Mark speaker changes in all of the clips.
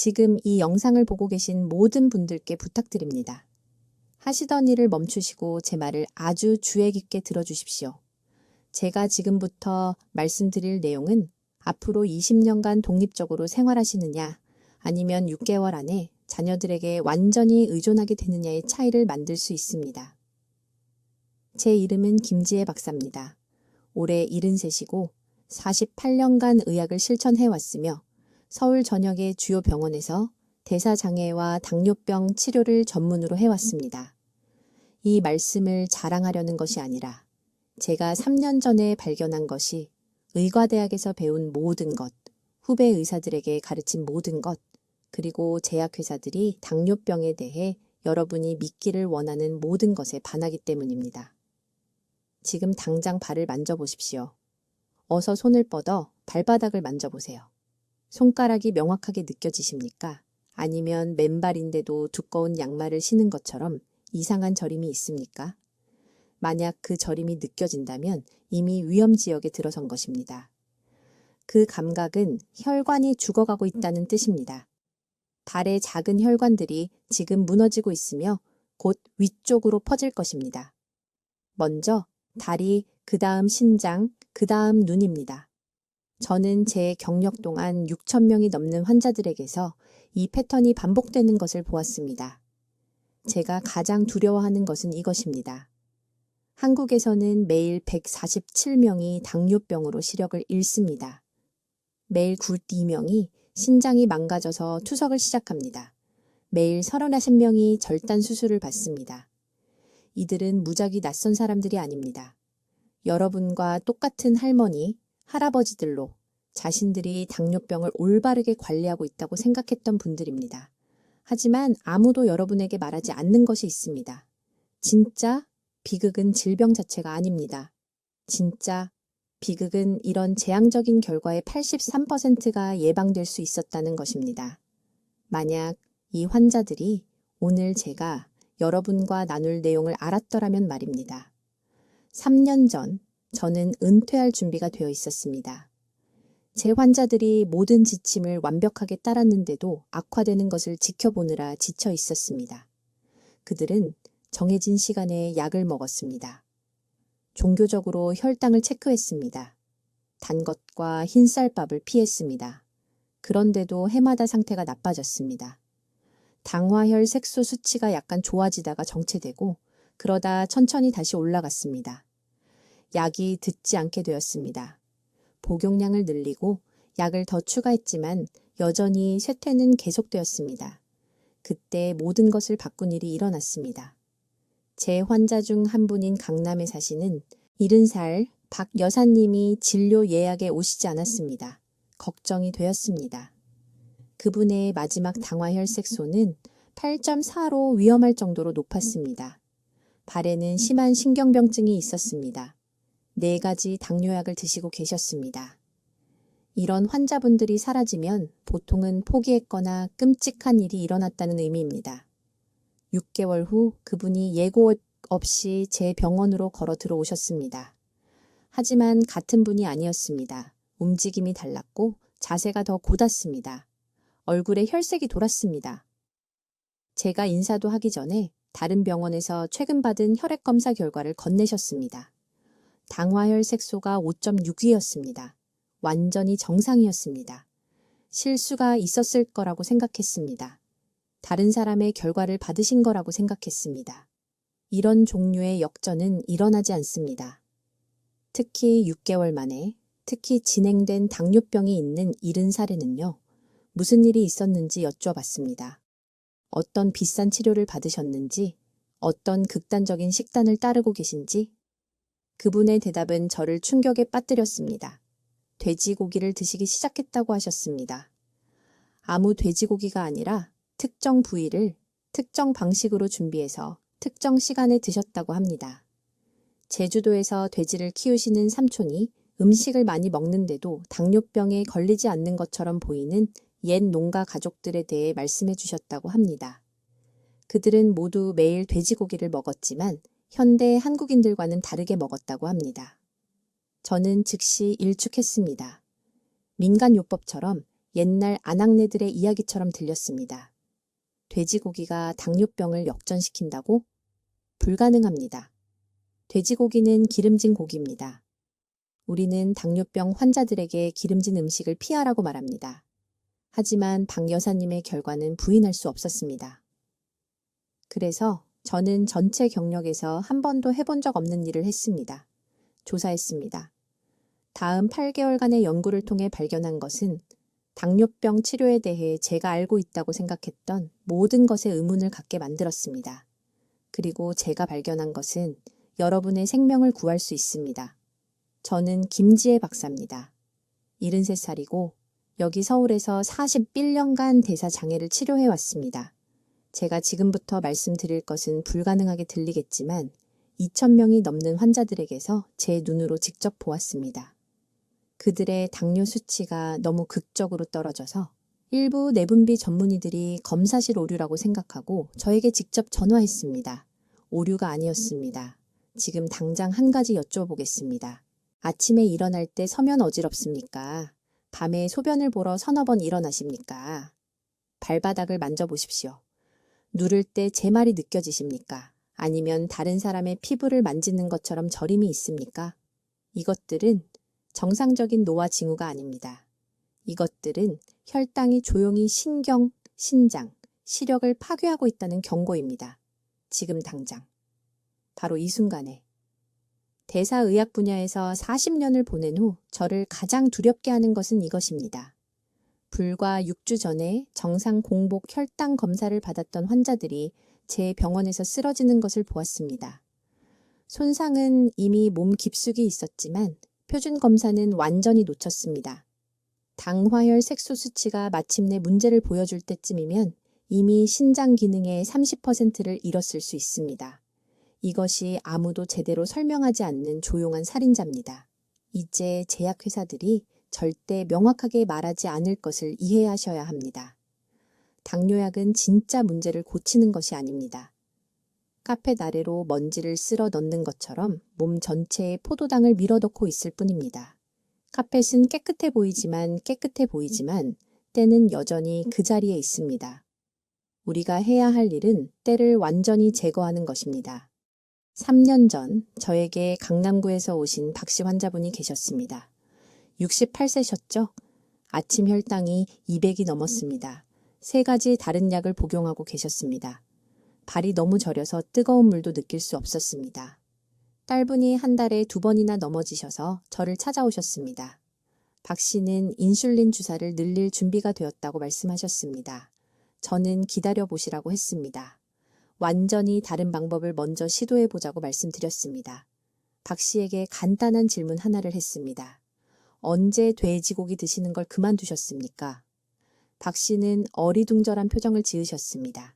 Speaker 1: 지금 이 영상을 보고 계신 모든 분들께 부탁드립니다. 하시던 일을 멈추시고 제 말을 아주 주의 깊게 들어주십시오. 제가 지금부터 말씀드릴 내용은 앞으로 20년간 독립적으로 생활하시느냐, 아니면 6개월 안에 자녀들에게 완전히 의존하게 되느냐의 차이를 만들 수 있습니다. 제 이름은 김지혜 박사입니다. 올해 73이고 48년간 의학을 실천해왔으며 서울 전역의 주요 병원에서 대사장애와 당뇨병 치료를 전문으로 해왔습니다. 이 말씀을 자랑하려는 것이 아니라 제가 3년 전에 발견한 것이 의과대학에서 배운 모든 것, 후배 의사들에게 가르친 모든 것, 그리고 제약회사들이 당뇨병에 대해 여러분이 믿기를 원하는 모든 것에 반하기 때문입니다. 지금 당장 발을 만져보십시오. 어서 손을 뻗어 발바닥을 만져보세요. 손가락이 명확하게 느껴지십니까? 아니면 맨발인데도 두꺼운 양말을 신은 것처럼 이상한 저림이 있습니까? 만약 그 저림이 느껴진다면 이미 위험 지역에 들어선 것입니다. 그 감각은 혈관이 죽어가고 있다는 뜻입니다. 발의 작은 혈관들이 지금 무너지고 있으며 곧 위쪽으로 퍼질 것입니다. 먼저 다리, 그 다음 신장, 그 다음 눈입니다. 저는 제 경력 동안 6,000명이 넘는 환자들에게서 이 패턴이 반복되는 것을 보았습니다. 제가 가장 두려워하는 것은 이것입니다. 한국에서는 매일 147명이 당뇨병으로 시력을 잃습니다. 매일 2명이 신장이 망가져서 투석을 시작합니다. 매일 31명이 절단 수술을 받습니다. 이들은 무작위 낯선 사람들이 아닙니다. 여러분과 똑같은 할머니, 할아버지들로 자신들이 당뇨병을 올바르게 관리하고 있다고 생각했던 분들입니다. 하지만 아무도 여러분에게 말하지 않는 것이 있습니다. 진짜 비극은 질병 자체가 아닙니다. 진짜 비극은 이런 재앙적인 결과의 83%가 예방될 수 있었다는 것입니다. 만약 이 환자들이 오늘 제가 여러분과 나눌 내용을 알았더라면 말입니다. 3년 전 저는 은퇴할 준비가 되어 있었습니다. 제 환자들이 모든 지침을 완벽하게 따랐는데도 악화되는 것을 지켜보느라 지쳐 있었습니다. 그들은 정해진 시간에 약을 먹었습니다. 종교적으로 혈당을 체크했습니다. 단 것과 흰쌀밥을 피했습니다. 그런데도 해마다 상태가 나빠졌습니다. 당화혈 색소 수치가 약간 좋아지다가 정체되고 그러다 천천히 다시 올라갔습니다. 약이 듣지 않게 되었습니다. 복용량을 늘리고 약을 더 추가했지만 여전히 쇠퇴는 계속되었습니다. 그때 모든 것을 바꾼 일이 일어났습니다. 제 환자 중 한 분인 강남에 사시는 70살 박 여사님이 진료 예약에 오시지 않았습니다. 걱정이 되었습니다. 그분의 마지막 당화혈 색소는 8.4로 위험할 정도로 높았습니다. 발에는 심한 신경병증이 있었습니다. 4가지 당뇨약을 드시고 계셨습니다. 이런 환자분들이 사라지면 보통은 포기했거나 끔찍한 일이 일어났다는 의미입니다. 6개월 후 그분이 예고 없이 제 병원으로 걸어 들어오셨습니다. 하지만 같은 분이 아니었습니다. 움직임이 달랐고 자세가 더 곧았습니다. 얼굴에 혈색이 돌았습니다. 제가 인사도 하기 전에 다른 병원에서 최근 받은 혈액 검사 결과를 건네셨습니다. 당화혈 색소가 5.6이었습니다. 완전히 정상이었습니다. 실수가 있었을 거라고 생각했습니다. 다른 사람의 결과를 받으신 거라고 생각했습니다. 이런 종류의 역전은 일어나지 않습니다. 특히 6개월 만에, 특히 진행된 당뇨병이 있는 70살에는요. 무슨 일이 있었는지 여쭤봤습니다. 어떤 비싼 치료를 받으셨는지, 어떤 극단적인 식단을 따르고 계신지, 그분의 대답은 저를 충격에 빠뜨렸습니다. 돼지고기를 드시기 시작했다고 하셨습니다. 아무 돼지고기가 아니라 특정 부위를 특정 방식으로 준비해서 특정 시간에 드셨다고 합니다. 제주도에서 돼지를 키우시는 삼촌이 음식을 많이 먹는데도 당뇨병에 걸리지 않는 것처럼 보이는 옛 농가 가족들에 대해 말씀해 주셨다고 합니다. 그들은 모두 매일 돼지고기를 먹었지만 현대 한국인들과는 다르게 먹었다고 합니다. 저는 즉시 일축했습니다. 민간요법처럼 옛날 아낙네들의 이야기처럼 들렸습니다. 돼지고기가 당뇨병을 역전시킨다고? 불가능합니다. 돼지고기는 기름진 고기입니다. 우리는 당뇨병 환자들에게 기름진 음식을 피하라고 말합니다. 하지만 박 여사님의 결과는 부인할 수 없었습니다. 그래서 저는 전체 경력에서 한 번도 해본 적 없는 일을 했습니다. 조사했습니다. 다음 8개월간의 연구를 통해 발견한 것은 당뇨병 치료에 대해 제가 알고 있다고 생각했던 모든 것에 의문을 갖게 만들었습니다. 그리고 제가 발견한 것은 여러분의 생명을 구할 수 있습니다. 저는 김지혜 박사입니다. 73살이고 여기 서울에서 41년간 대사장애를 치료해 왔습니다. 제가 지금부터 말씀드릴 것은 불가능하게 들리겠지만 2,000명이 넘는 환자들에게서 제 눈으로 직접 보았습니다. 그들의 당뇨 수치가 너무 극적으로 떨어져서 일부 내분비 전문의들이 검사실 오류라고 생각하고 저에게 직접 전화했습니다. 오류가 아니었습니다. 지금 당장 한 가지 여쭤보겠습니다. 아침에 일어날 때 서면 어지럽습니까? 밤에 소변을 보러 서너 번 일어나십니까? 발바닥을 만져보십시오. 누를 때 제 말이 느껴지십니까? 아니면 다른 사람의 피부를 만지는 것처럼 저림이 있습니까? 이것들은 정상적인 노화 징후가 아닙니다. 이것들은 혈당이 조용히 신경, 신장, 시력을 파괴하고 있다는 경고입니다. 지금 당장. 바로 이 순간에. 대사의학 분야에서 40년을 보낸 후 저를 가장 두렵게 하는 것은 이것입니다. 불과 6주 전에 정상 공복 혈당 검사를 받았던 환자들이 제 병원에서 쓰러지는 것을 보았습니다. 손상은 이미 몸 깊숙이 있었지만 표준 검사는 완전히 놓쳤습니다. 당화혈 색소 수치가 마침내 문제를 보여줄 때쯤이면 이미 신장 기능의 30%를 잃었을 수 있습니다. 이것이 아무도 제대로 설명하지 않는 조용한 살인자입니다. 이제 제약회사들이 절대 명확하게 말하지 않을 것을 이해하셔야 합니다. 당뇨약은 진짜 문제를 고치는 것이 아닙니다. 카펫 아래로 먼지를 쓸어 넣는 것처럼 몸 전체에 포도당을 밀어넣고 있을 뿐입니다. 카펫은 깨끗해 보이지만 때는 여전히 그 자리에 있습니다. 우리가 해야 할 일은 때를 완전히 제거하는 것입니다. 3년 전 저에게 강남구에서 오신 박씨 환자분이 계셨습니다. 68세셨죠? 아침 혈당이 200이 넘었습니다. 3가지 다른 약을 복용하고 계셨습니다. 발이 너무 저려서 뜨거운 물도 느낄 수 없었습니다. 딸분이 한 달에 2번이나 넘어지셔서 저를 찾아오셨습니다. 박 씨는 인슐린 주사를 늘릴 준비가 되었다고 말씀하셨습니다. 저는 기다려보시라고 했습니다. 완전히 다른 방법을 먼저 시도해보자고 말씀드렸습니다. 박 씨에게 간단한 질문 하나를 했습니다. 언제 돼지고기 드시는 걸 그만두셨습니까? 박 씨는 어리둥절한 표정을 지으셨습니다.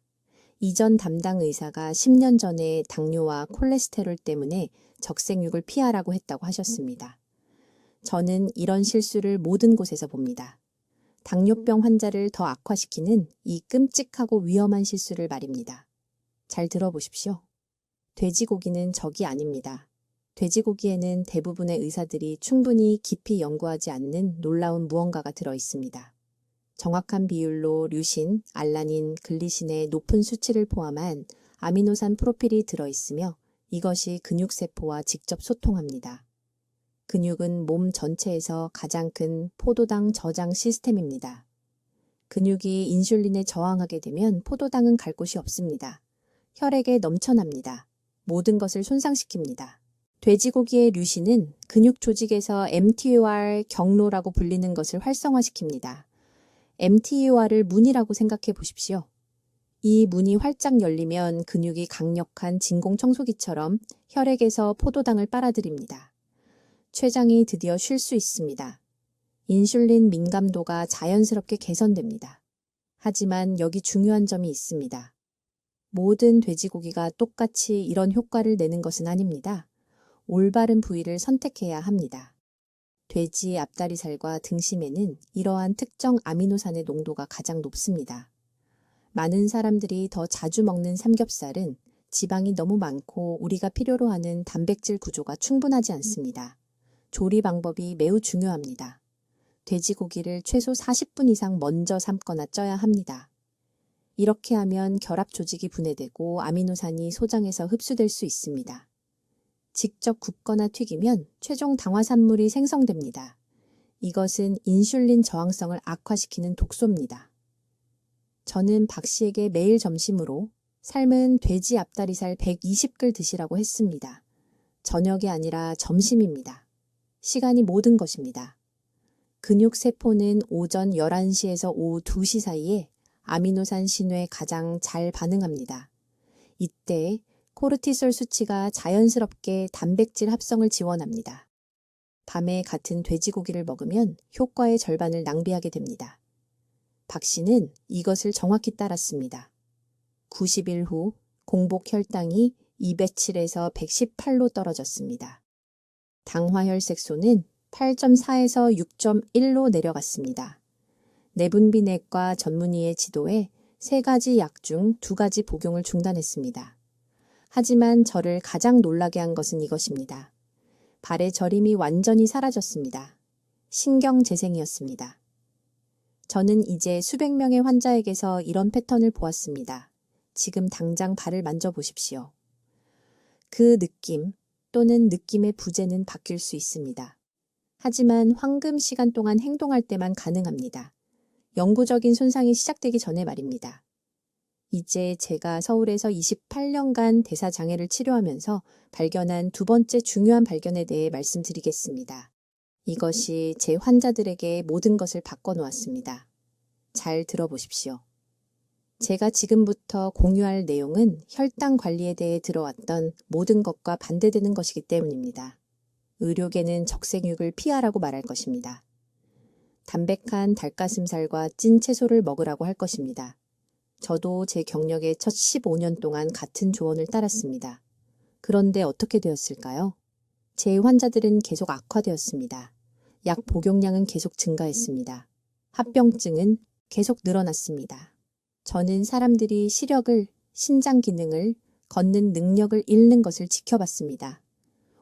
Speaker 1: 이전 담당 의사가 10년 전에 당뇨와 콜레스테롤 때문에 적색육을 피하라고 했다고 하셨습니다. 저는 이런 실수를 모든 곳에서 봅니다. 당뇨병 환자를 더 악화시키는 이 끔찍하고 위험한 실수를 말입니다. 잘 들어보십시오. 돼지고기는 적이 아닙니다. 돼지고기에는 대부분의 의사들이 충분히 깊이 연구하지 않는 놀라운 무언가가 들어 있습니다. 정확한 비율로 류신, 알라닌, 글리신의 높은 수치를 포함한 아미노산 프로필이 들어있으며 이것이 근육세포와 직접 소통합니다. 근육은 몸 전체에서 가장 큰 포도당 저장 시스템입니다. 근육이 인슐린에 저항하게 되면 포도당은 갈 곳이 없습니다. 혈액에 넘쳐납니다. 모든 것을 손상시킵니다. 돼지고기의 류신은 근육 조직에서 mTOR 경로라고 불리는 것을 활성화시킵니다. mTOR을 문이라고 생각해 보십시오. 이 문이 활짝 열리면 근육이 강력한 진공청소기처럼 혈액에서 포도당을 빨아들입니다. 췌장이 드디어 쉴 수 있습니다. 인슐린 민감도가 자연스럽게 개선됩니다. 하지만 여기 중요한 점이 있습니다. 모든 돼지고기가 똑같이 이런 효과를 내는 것은 아닙니다. 올바른 부위를 선택해야 합니다. 돼지 앞다리살과 등심에는 이러한 특정 아미노산의 농도가 가장 높습니다. 많은 사람들이 더 자주 먹는 삼겹살은 지방이 너무 많고 우리가 필요로 하는 단백질 구조가 충분하지 않습니다. 조리 방법이 매우 중요합니다. 돼지고기를 최소 40분 이상 먼저 삶거나 쪄야 합니다. 이렇게 하면 결합 조직이 분해되고 아미노산이 소장에서 흡수될 수 있습니다. 직접 굽거나 튀기면 최종 당화산물이 생성됩니다. 이것은 인슐린 저항성을 악화시키는 독소입니다. 저는 박 씨에게 매일 점심으로 삶은 돼지 앞다리살 120글 드시라고 했습니다. 저녁이 아니라 점심입니다. 시간이 모든 것입니다. 근육세포는 오전 11시에서 오후 2시 사이에 아미노산 신호에 가장 잘 반응합니다. 이때 코르티솔 수치가 자연스럽게 단백질 합성을 지원합니다. 밤에 같은 돼지고기를 먹으면 효과의 절반을 낭비하게 됩니다. 박 씨는 이것을 정확히 따랐습니다. 90일 후 공복 혈당이 207에서 118로 떨어졌습니다. 당화혈색소는 8.4에서 6.1로 내려갔습니다. 내분비내과 전문의의 지도에 3가지 약 중 2가지 복용을 중단했습니다. 하지만 저를 가장 놀라게 한 것은 이것입니다. 발의 저림이 완전히 사라졌습니다. 신경재생이었습니다. 저는 이제 수백 명의 환자에게서 이런 패턴을 보았습니다. 지금 당장 발을 만져보십시오. 그 느낌 또는 느낌의 부재는 바뀔 수 있습니다. 하지만 황금 시간 동안 행동할 때만 가능합니다. 영구적인 손상이 시작되기 전에 말입니다. 이제 제가 서울에서 28년간 대사장애를 치료하면서 발견한 2번째 중요한 발견에 대해 말씀드리겠습니다. 이것이 제 환자들에게 모든 것을 바꿔놓았습니다. 잘 들어보십시오. 제가 지금부터 공유할 내용은 혈당 관리에 대해 들어왔던 모든 것과 반대되는 것이기 때문입니다. 의료계는 적색육을 피하라고 말할 것입니다. 담백한 닭가슴살과 찐 채소를 먹으라고 할 것입니다. 저도 제 경력의 첫 15년 동안 같은 조언을 따랐습니다. 그런데 어떻게 되었을까요? 제 환자들은 계속 악화되었습니다. 약 복용량은 계속 증가했습니다. 합병증은 계속 늘어났습니다. 저는 사람들이 시력을, 신장 기능을, 걷는 능력을 잃는 것을 지켜봤습니다.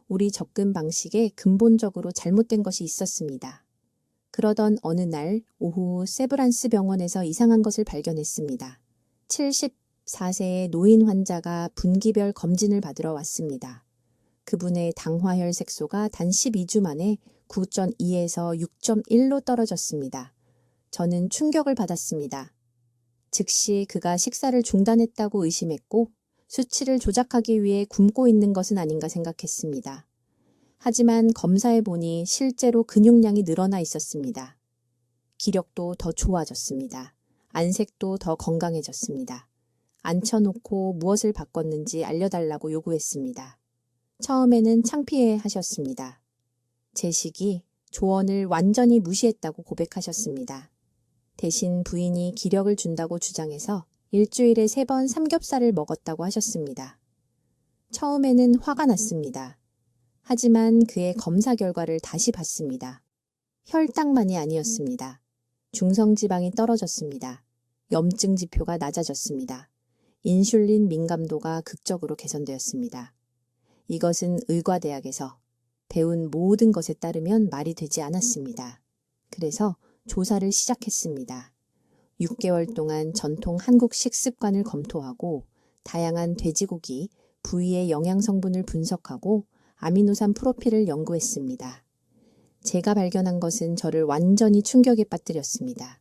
Speaker 1: 우리 접근 방식에 근본적으로 잘못된 것이 있었습니다. 그러던 어느 날 오후 세브란스 병원에서 이상한 것을 발견했습니다. 74세의 노인 환자가 분기별 검진을 받으러 왔습니다. 그분의 당화혈색소가 단 12주 만에 9.2에서 6.1로 떨어졌습니다. 저는 충격을 받았습니다. 즉시 그가 식사를 중단했다고 의심했고 수치를 조작하기 위해 굶고 있는 것은 아닌가 생각했습니다. 하지만 검사해보니 실제로 근육량이 늘어나 있었습니다. 기력도 더 좋아졌습니다. 안색도 더 건강해졌습니다. 앉혀놓고 무엇을 바꿨는지 알려달라고 요구했습니다. 처음에는 창피해 하셨습니다. 제식이 조언을 완전히 무시했다고 고백하셨습니다. 대신 부인이 기력을 준다고 주장해서 일주일에 3번 삼겹살을 먹었다고 하셨습니다. 처음에는 화가 났습니다. 하지만 그의 검사 결과를 다시 봤습니다. 혈당만이 아니었습니다. 중성지방이 떨어졌습니다. 염증 지표가 낮아졌습니다. 인슐린 민감도가 극적으로 개선되었습니다. 이것은 의과대학에서 배운 모든 것에 따르면 말이 되지 않았습니다. 그래서 조사를 시작했습니다. 6개월 동안 전통 한국 식습관을 검토하고 다양한 돼지고기, 부위의 영양성분을 분석하고 아미노산 프로필을 연구했습니다. 제가 발견한 것은 저를 완전히 충격에 빠뜨렸습니다.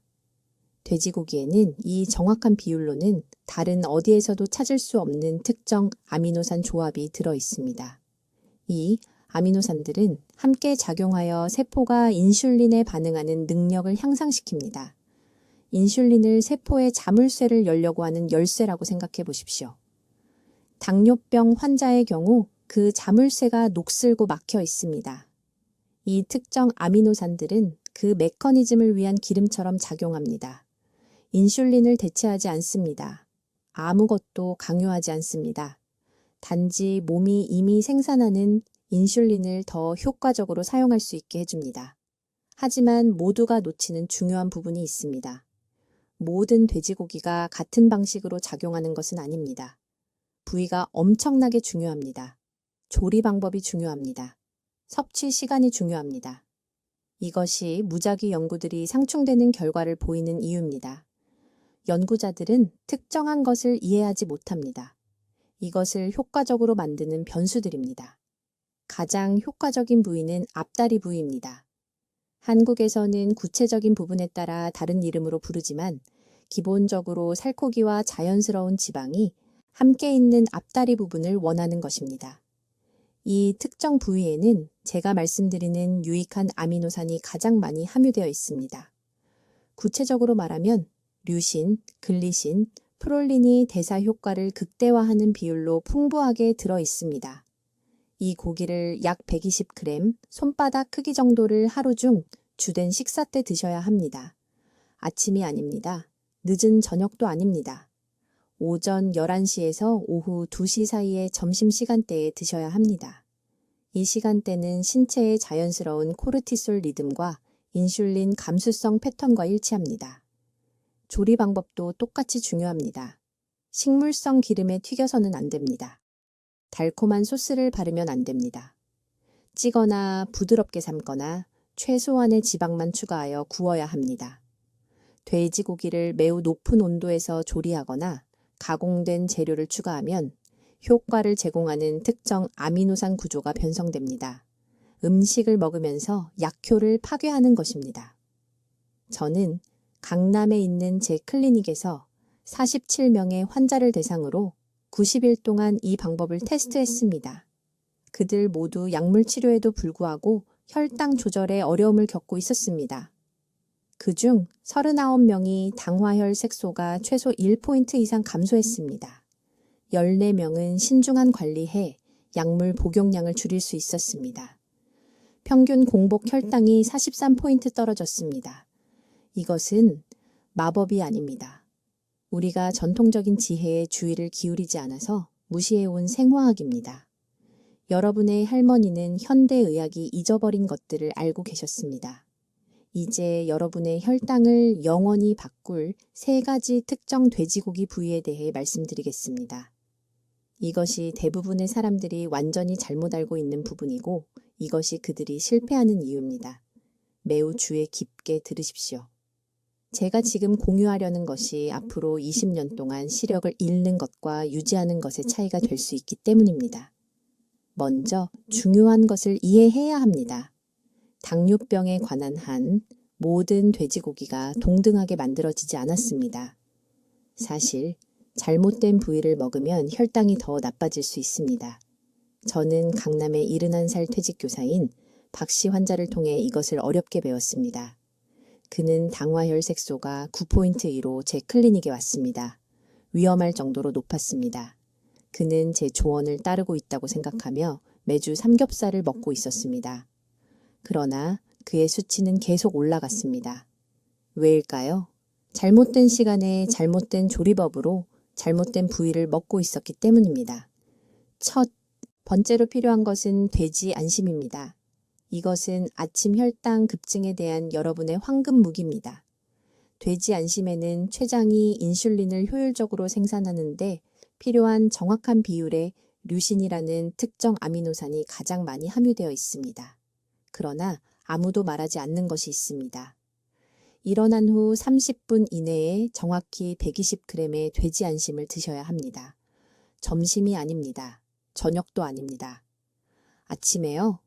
Speaker 1: 돼지고기에는 이 정확한 비율로는 다른 어디에서도 찾을 수 없는 특정 아미노산 조합이 들어 있습니다. 이 아미노산들은 함께 작용하여 세포가 인슐린에 반응하는 능력을 향상시킵니다. 인슐린을 세포의 자물쇠를 열려고 하는 열쇠라고 생각해 보십시오. 당뇨병 환자의 경우 그 자물쇠가 녹슬고 막혀 있습니다. 이 특정 아미노산들은 그 메커니즘을 위한 기름처럼 작용합니다. 인슐린을 대체하지 않습니다. 아무것도 강요하지 않습니다. 단지 몸이 이미 생산하는 인슐린을 더 효과적으로 사용할 수 있게 해줍니다. 하지만 모두가 놓치는 중요한 부분이 있습니다. 모든 돼지고기가 같은 방식으로 작용하는 것은 아닙니다. 부위가 엄청나게 중요합니다. 조리 방법이 중요합니다. 섭취 시간이 중요합니다. 이것이 무작위 연구들이 상충되는 결과를 보이는 이유입니다. 연구자들은 특정한 것을 이해하지 못합니다. 이것을 효과적으로 만드는 변수들입니다. 가장 효과적인 부위는 앞다리 부위입니다. 한국에서는 구체적인 부분에 따라 다른 이름으로 부르지만 기본적으로 살코기와 자연스러운 지방이 함께 있는 앞다리 부분을 원하는 것입니다. 이 특정 부위에는 제가 말씀드리는 유익한 아미노산이 가장 많이 함유되어 있습니다. 구체적으로 말하면 류신, 글리신, 프롤린이 대사 효과를 극대화하는 비율로 풍부하게 들어 있습니다. 이 고기를 약 120g, 손바닥 크기 정도를 하루 중 주된 식사 때 드셔야 합니다. 아침이 아닙니다. 늦은 저녁도 아닙니다. 오전 11시에서 오후 2시 사이의 점심시간대에 드셔야 합니다. 이 시간대는 신체의 자연스러운 코르티솔 리듬과 인슐린 감수성 패턴과 일치합니다. 조리 방법도 똑같이 중요합니다. 식물성 기름에 튀겨서는 안 됩니다. 달콤한 소스를 바르면 안 됩니다. 찌거나 부드럽게 삶거나 최소한의 지방만 추가하여 구워야 합니다. 돼지고기를 매우 높은 온도에서 조리하거나 가공된 재료를 추가하면 효과를 제공하는 특정 아미노산 구조가 변성됩니다. 음식을 먹으면서 약효를 파괴하는 것입니다. 저는 강남에 있는 제 클리닉에서 47명의 환자를 대상으로 90일 동안 이 방법을 테스트했습니다. 그들 모두 약물 치료에도 불구하고 혈당 조절에 어려움을 겪고 있었습니다. 그중 39명이 당화혈 색소가 최소 1포인트 이상 감소했습니다. 14명은 신중한 관리해 약물 복용량을 줄일 수 있었습니다. 평균 공복 혈당이 43포인트 떨어졌습니다. 이것은 마법이 아닙니다. 우리가 전통적인 지혜에 주의를 기울이지 않아서 무시해온 생화학입니다. 여러분의 할머니는 현대의학이 잊어버린 것들을 알고 계셨습니다. 이제 여러분의 혈당을 영원히 바꿀 3가지 특정 돼지고기 부위에 대해 말씀드리겠습니다. 이것이 대부분의 사람들이 완전히 잘못 알고 있는 부분이고 이것이 그들이 실패하는 이유입니다. 매우 주의 깊게 들으십시오. 제가 지금 공유하려는 것이 앞으로 20년 동안 시력을 잃는 것과 유지하는 것의 차이가 될 수 있기 때문입니다. 먼저 중요한 것을 이해해야 합니다. 당뇨병에 관한 한 모든 돼지고기가 동등하게 만들어지지 않았습니다. 사실 잘못된 부위를 먹으면 혈당이 더 나빠질 수 있습니다. 저는 강남의 71살 퇴직교사인 박씨 환자를 통해 이것을 어렵게 배웠습니다. 그는 당화혈 색소가 9포인트 이로 제 클리닉에 왔습니다. 위험할 정도로 높았습니다. 그는 제 조언을 따르고 있다고 생각하며 매주 삼겹살을 먹고 있었습니다. 그러나 그의 수치는 계속 올라갔습니다. 왜일까요? 잘못된 시간에 잘못된 조리법으로 잘못된 부위를 먹고 있었기 때문입니다. 첫 번째로 필요한 것은 돼지 안심입니다. 이것은 아침 혈당 급증에 대한 여러분의 황금 무기입니다. 돼지 안심에는 췌장이 인슐린을 효율적으로 생산하는데 필요한 정확한 비율의 류신이라는 특정 아미노산이 가장 많이 함유되어 있습니다. 그러나 아무도 말하지 않는 것이 있습니다. 일어난 후 30분 이내에 정확히 120g의 돼지 안심을 드셔야 합니다. 점심이 아닙니다. 저녁도 아닙니다. 아침에요?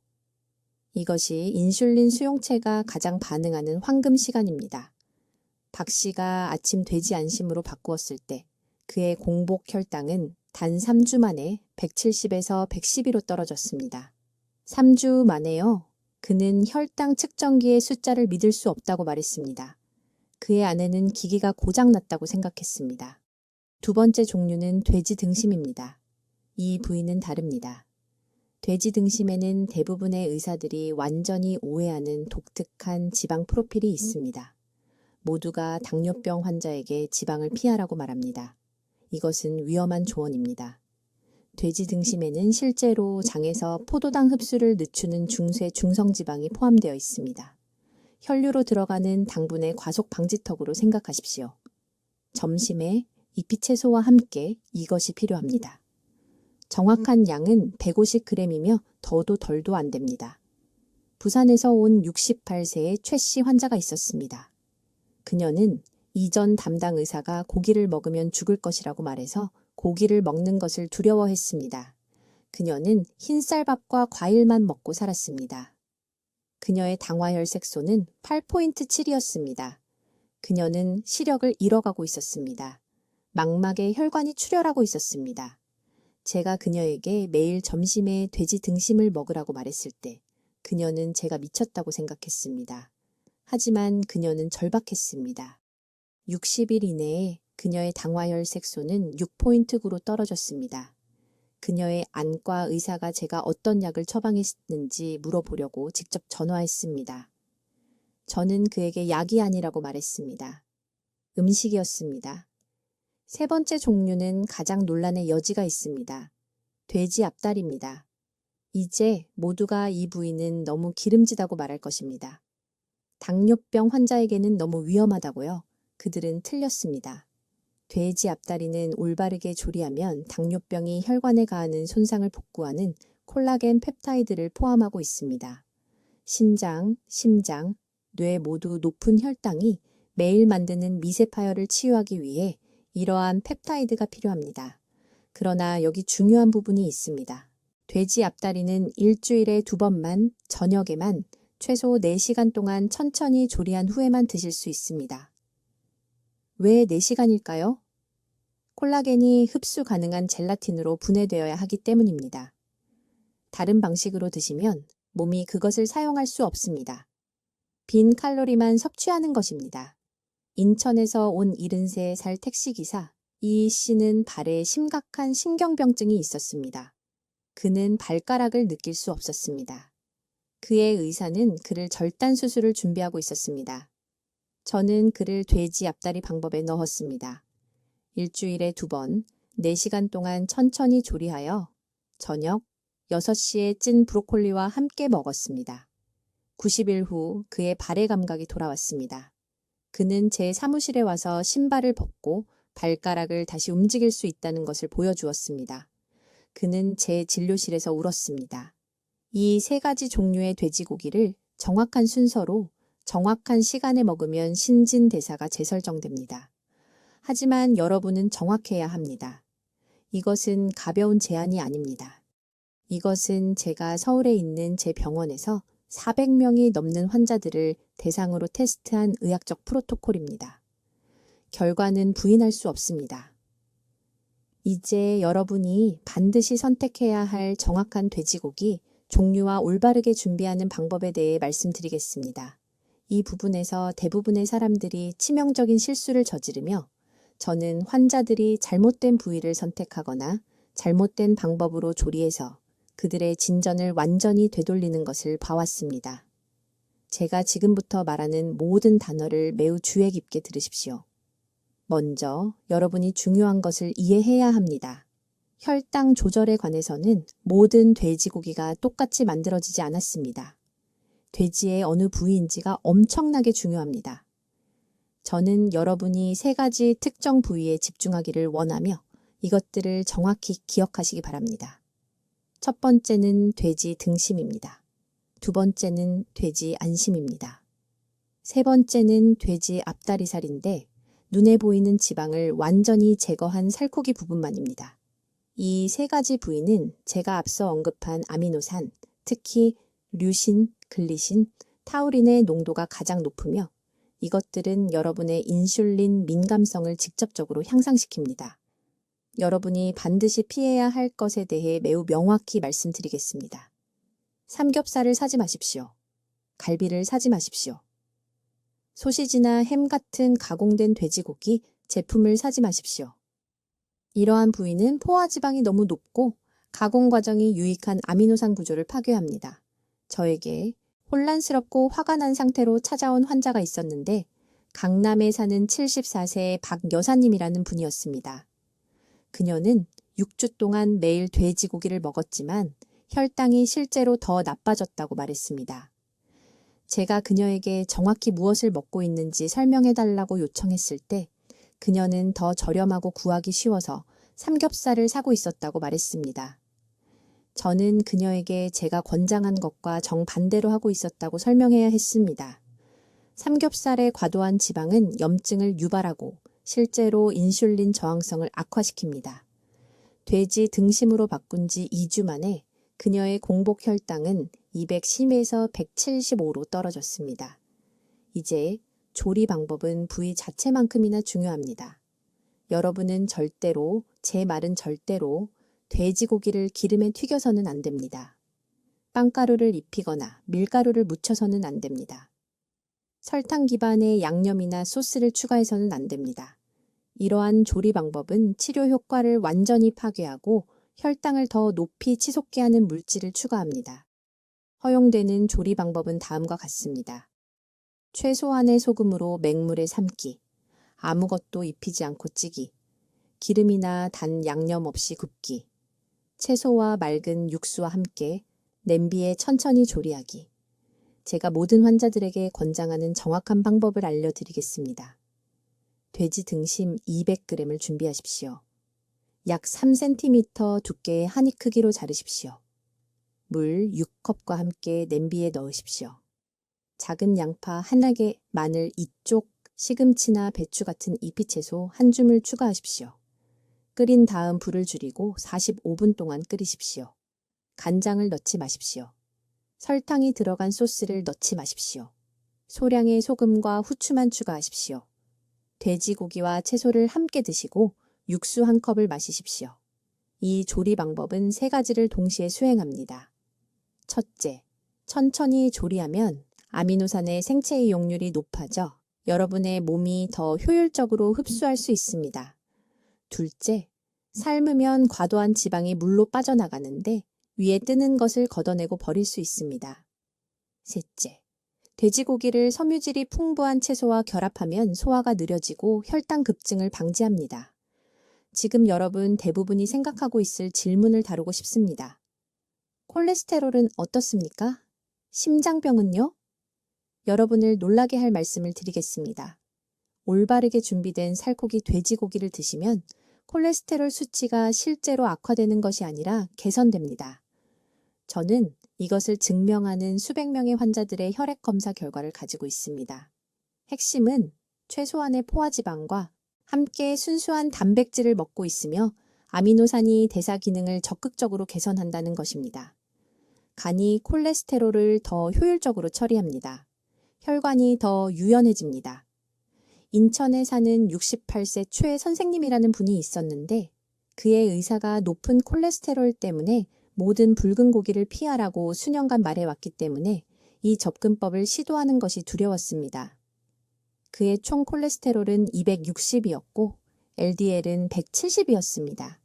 Speaker 1: 이것이 인슐린 수용체가 가장 반응하는 황금 시간입니다. 박 씨가 아침 돼지 안심으로 바꾸었을 때 그의 공복 혈당은 단 3주 만에 170에서 112로 떨어졌습니다. 3주 만에요. 그는 혈당 측정기의 숫자를 믿을 수 없다고 말했습니다. 그의 아내는 기기가 고장났다고 생각했습니다. 두 번째 종류는 돼지 등심입니다. 이 부위는 다릅니다. 돼지 등심에는 대부분의 의사들이 완전히 오해하는 독특한 지방 프로필이 있습니다. 모두가 당뇨병 환자에게 지방을 피하라고 말합니다. 이것은 위험한 조언입니다. 돼지 등심에는 실제로 장에서 포도당 흡수를 늦추는 중쇄 중성지방이 포함되어 있습니다. 혈류로 들어가는 당분의 과속 방지턱으로 생각하십시오. 점심에 잎이채소와 함께 이것이 필요합니다. 정확한 양은 150g이며 더도 덜도 안 됩니다. 부산에서 온 68세의 최 씨 환자가 있었습니다. 그녀는 이전 담당 의사가 고기를 먹으면 죽을 것이라고 말해서 고기를 먹는 것을 두려워했습니다. 그녀는 흰쌀밥과 과일만 먹고 살았습니다. 그녀의 당화혈색소는 8.7이었습니다. 그녀는 시력을 잃어가고 있었습니다. 망막에 혈관이 출혈하고 있었습니다. 제가 그녀에게 매일 점심에 돼지 등심을 먹으라고 말했을 때 그녀는 제가 미쳤다고 생각했습니다. 하지만 그녀는 절박했습니다. 60일 이내에 그녀의 당화혈색소는 6.9로 떨어졌습니다. 그녀의 안과 의사가 제가 어떤 약을 처방했는지 물어보려고 직접 전화했습니다. 저는 그에게 약이 아니라고 말했습니다. 음식이었습니다. 세 번째 종류는 가장 논란의 여지가 있습니다. 돼지 앞다리입니다. 이제 모두가 이 부위는 너무 기름지다고 말할 것입니다. 당뇨병 환자에게는 너무 위험하다고요? 그들은 틀렸습니다. 돼지 앞다리는 올바르게 조리하면 당뇨병이 혈관에 가하는 손상을 복구하는 콜라겐 펩타이드를 포함하고 있습니다. 신장, 심장, 뇌 모두 높은 혈당이 매일 만드는 미세 파열을 치유하기 위해 이러한 펩타이드가 필요합니다. 그러나 여기 중요한 부분이 있습니다. 돼지 앞다리는 일주일에 2번만, 저녁에만, 최소 4시간 동안 천천히 조리한 후에만 드실 수 있습니다. 왜 4시간일까요? 콜라겐이 흡수 가능한 젤라틴으로 분해되어야 하기 때문입니다. 다른 방식으로 드시면 몸이 그것을 사용할 수 없습니다. 빈 칼로리만 섭취하는 것입니다. 인천에서 온 73살 택시기사 이 씨는 발에 심각한 신경병증이 있었습니다. 그는 발가락을 느낄 수 없었습니다. 그의 의사는 그를 절단 수술을 준비하고 있었습니다. 저는 그를 돼지 앞다리 방법에 넣었습니다. 일주일에 2번, 4시간 동안 천천히 조리하여 저녁 6시에 찐 브로콜리와 함께 먹었습니다. 90일 후 그의 발의 감각이 돌아왔습니다. 그는 제 사무실에 와서 신발을 벗고 발가락을 다시 움직일 수 있다는 것을 보여주었습니다. 그는 제 진료실에서 울었습니다. 이 3가지 종류의 돼지고기를 정확한 순서로 정확한 시간에 먹으면 신진대사가 재설정됩니다. 하지만 여러분은 정확해야 합니다. 이것은 가벼운 제한이 아닙니다. 이것은 제가 서울에 있는 제 병원에서 400명이 넘는 환자들을 대상으로 테스트한 의학적 프로토콜입니다. 결과는 부인할 수 없습니다. 이제 여러분이 반드시 선택해야 할 정확한 돼지고기 종류와 올바르게 준비하는 방법에 대해 말씀드리겠습니다. 이 부분에서 대부분의 사람들이 치명적인 실수를 저지르며 저는 환자들이 잘못된 부위를 선택하거나 잘못된 방법으로 조리해서 그들의 진전을 완전히 되돌리는 것을 봐왔습니다. 제가 지금부터 말하는 모든 단어를 매우 주의 깊게 들으십시오. 먼저 여러분이 중요한 것을 이해해야 합니다. 혈당 조절에 관해서는 모든 돼지고기가 똑같이 만들어지지 않았습니다. 돼지의 어느 부위인지가 엄청나게 중요합니다. 저는 여러분이 3가지 특정 부위에 집중하기를 원하며 이것들을 정확히 기억하시기 바랍니다. 첫 번째는 돼지 등심입니다. 2번째는 돼지 안심입니다. 3번째는 돼지 앞다리살인데 눈에 보이는 지방을 완전히 제거한 살코기 부분만입니다. 이 3가지 부위는 제가 앞서 언급한 아미노산, 특히 류신, 글리신, 타우린의 농도가 가장 높으며 이것들은 여러분의 인슐린 민감성을 직접적으로 향상시킵니다. 여러분이 반드시 피해야 할 것에 대해 매우 명확히 말씀드리겠습니다. 삼겹살을 사지 마십시오. 갈비를 사지 마십시오. 소시지나 햄 같은 가공된 돼지고기 제품을 사지 마십시오. 이러한 부위는 포화지방이 너무 높고 가공 과정이 유익한 아미노산 구조를 파괴합니다. 저에게 혼란스럽고 화가 난 상태로 찾아온 환자가 있었는데 강남에 사는 74세의 박 여사님이라는 분이었습니다. 그녀는 6주 동안 매일 돼지고기를 먹었지만 혈당이 실제로 더 나빠졌다고 말했습니다. 제가 그녀에게 정확히 무엇을 먹고 있는지 설명해달라고 요청했을 때 그녀는 더 저렴하고 구하기 쉬워서 삼겹살을 사고 있었다고 말했습니다. 저는 그녀에게 제가 권장한 것과 정반대로 하고 있었다고 설명해야 했습니다. 삼겹살의 과도한 지방은 염증을 유발하고 실제로 인슐린 저항성을 악화시킵니다. 돼지 등심으로 바꾼 지 2주 만에 그녀의 공복 혈당은 210에서 175로 떨어졌습니다. 이제 조리 방법은 부위 자체만큼이나 중요합니다. 여러분은 절대로, 제 말은 절대로 돼지고기를 기름에 튀겨서는 안 됩니다. 빵가루를 입히거나 밀가루를 묻혀서는 안 됩니다. 설탕 기반의 양념이나 소스를 추가해서는 안 됩니다. 이러한 조리 방법은 치료 효과를 완전히 파괴하고 혈당을 더 높이 치솟게 하는 물질을 추가합니다. 허용되는 조리 방법은 다음과 같습니다. 최소한의 소금으로 맹물에 삶기, 아무것도 입히지 않고 찌기, 기름이나 단 양념 없이 굽기, 채소와 맑은 육수와 함께 냄비에 천천히 조리하기. 제가 모든 환자들에게 권장하는 정확한 방법을 알려드리겠습니다. 돼지 등심 200g을 준비하십시오. 약 3cm 두께의 한 입 크기로 자르십시오. 물 6컵과 함께 냄비에 넣으십시오. 작은 양파 한 알개, 마늘 2쪽, 시금치나 배추 같은 잎이채소 한 줌을 추가하십시오. 끓인 다음 불을 줄이고 45분 동안 끓이십시오. 간장을 넣지 마십시오. 설탕이 들어간 소스를 넣지 마십시오. 소량의 소금과 후추만 추가하십시오. 돼지고기와 채소를 함께 드시고 육수 한 컵을 마시십시오. 이 조리 방법은 3가지를 동시에 수행합니다. 첫째, 천천히 조리하면 아미노산의 생체 이용률이 높아져 여러분의 몸이 더 효율적으로 흡수할 수 있습니다. 둘째, 삶으면 과도한 지방이 물로 빠져나가는데 위에 뜨는 것을 걷어내고 버릴 수 있습니다. 셋째, 돼지고기를 섬유질이 풍부한 채소와 결합하면 소화가 느려지고 혈당 급증을 방지합니다. 지금 여러분 대부분이 생각하고 있을 질문을 다루고 싶습니다. 콜레스테롤은 어떻습니까? 심장병은요? 여러분을 놀라게 할 말씀을 드리겠습니다. 올바르게 준비된 살코기 돼지고기를 드시면 콜레스테롤 수치가 실제로 악화되는 것이 아니라 개선됩니다. 저는 이것을 증명하는 수백 명의 환자들의 혈액 검사 결과를 가지고 있습니다. 핵심은 최소한의 포화지방과 함께 순수한 단백질을 먹고 있으며 아미노산이 대사 기능을 적극적으로 개선한다는 것입니다. 간이 콜레스테롤을 더 효율적으로 처리합니다. 혈관이 더 유연해집니다. 인천에 사는 68세 최 선생님이라는 분이 있었는데 그의 의사가 높은 콜레스테롤 때문에 모든 붉은 고기를 피하라고 수년간 말해왔기 때문에 이 접근법을 시도하는 것이 두려웠습니다. 그의 총 콜레스테롤은 260이었고 LDL은 170이었습니다.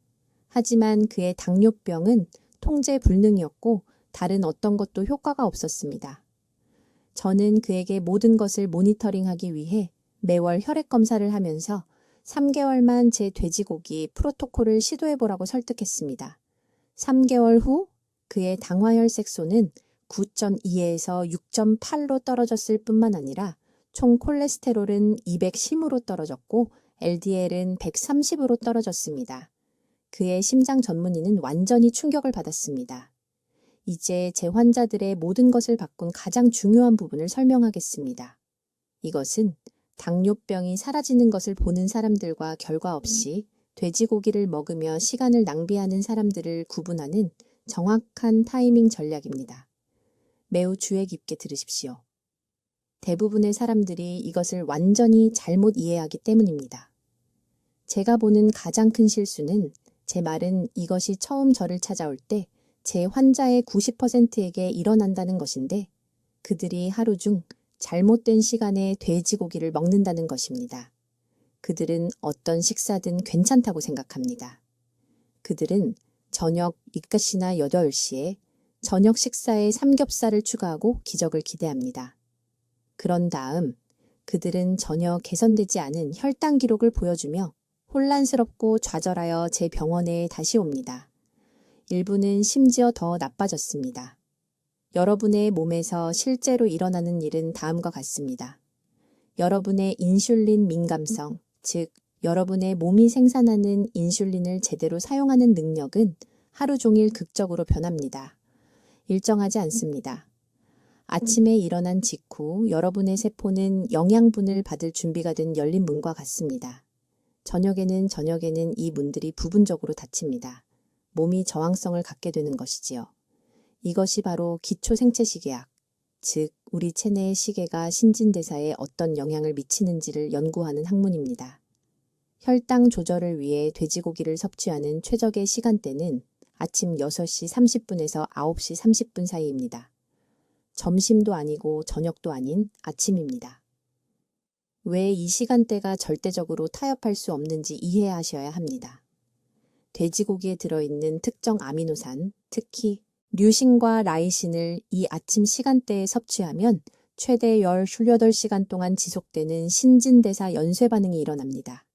Speaker 1: 하지만 그의 당뇨병은 통제 불능이었고 다른 어떤 것도 효과가 없었습니다. 저는 그에게 모든 것을 모니터링하기 위해 매월 혈액 검사를 하면서 3개월만 제 돼지고기 프로토콜을 시도해보라고 설득했습니다. 3개월 후 그의 당화혈색소는 9.2에서 6.8로 떨어졌을 뿐만 아니라 총 콜레스테롤은 210으로 떨어졌고 LDL은 130으로 떨어졌습니다. 그의 심장 전문의는 완전히 충격을 받았습니다. 이제 제 환자들의 모든 것을 바꾼 가장 중요한 부분을 설명하겠습니다. 이것은 당뇨병이 사라지는 것을 보는 사람들과 결과 없이 돼지고기를 먹으며 시간을 낭비하는 사람들을 구분하는 정확한 타이밍 전략입니다. 매우 주의 깊게 들으십시오. 대부분의 사람들이 이것을 완전히 잘못 이해하기 때문입니다. 제가 보는 가장 큰 실수는 제 말은 이것이 처음 저를 찾아올 때 제 환자의 90%에게 일어난다는 것인데 그들이 하루 중 잘못된 시간에 돼지고기를 먹는다는 것입니다. 그들은 어떤 식사든 괜찮다고 생각합니다. 그들은 저녁 7시나 8시에 저녁 식사에 삼겹살을 추가하고 기적을 기대합니다. 그런 다음 그들은 전혀 개선되지 않은 혈당 기록을 보여주며 혼란스럽고 좌절하여 제 병원에 다시 옵니다. 일부는 심지어 더 나빠졌습니다. 여러분의 몸에서 실제로 일어나는 일은 다음과 같습니다. 여러분의 인슐린 민감성, 즉 여러분의 몸이 생산하는 인슐린을 제대로 사용하는 능력은 하루 종일 극적으로 변합니다. 일정하지 않습니다. 아침에 일어난 직후 여러분의 세포는 영양분을 받을 준비가 된 열린 문과 같습니다. 저녁에는 이 문들이 부분적으로 닫힙니다. 몸이 저항성을 갖게 되는 것이지요. 이것이 바로 기초 생체 시계학, 즉 우리 체내의 시계가 신진대사에 어떤 영향을 미치는지를 연구하는 학문입니다. 혈당 조절을 위해 돼지고기를 섭취하는 최적의 시간대는 아침 6시 30분에서 9시 30분 사이입니다. 점심도 아니고 저녁도 아닌 아침입니다. 왜 이 시간대가 절대적으로 타협할 수 없는지 이해하셔야 합니다. 돼지고기에 들어있는 특정 아미노산, 특히 류신과 라이신을 이 아침 시간대에 섭취하면 최대 18시간 동안 지속되는 신진대사 연쇄 반응이 일어납니다.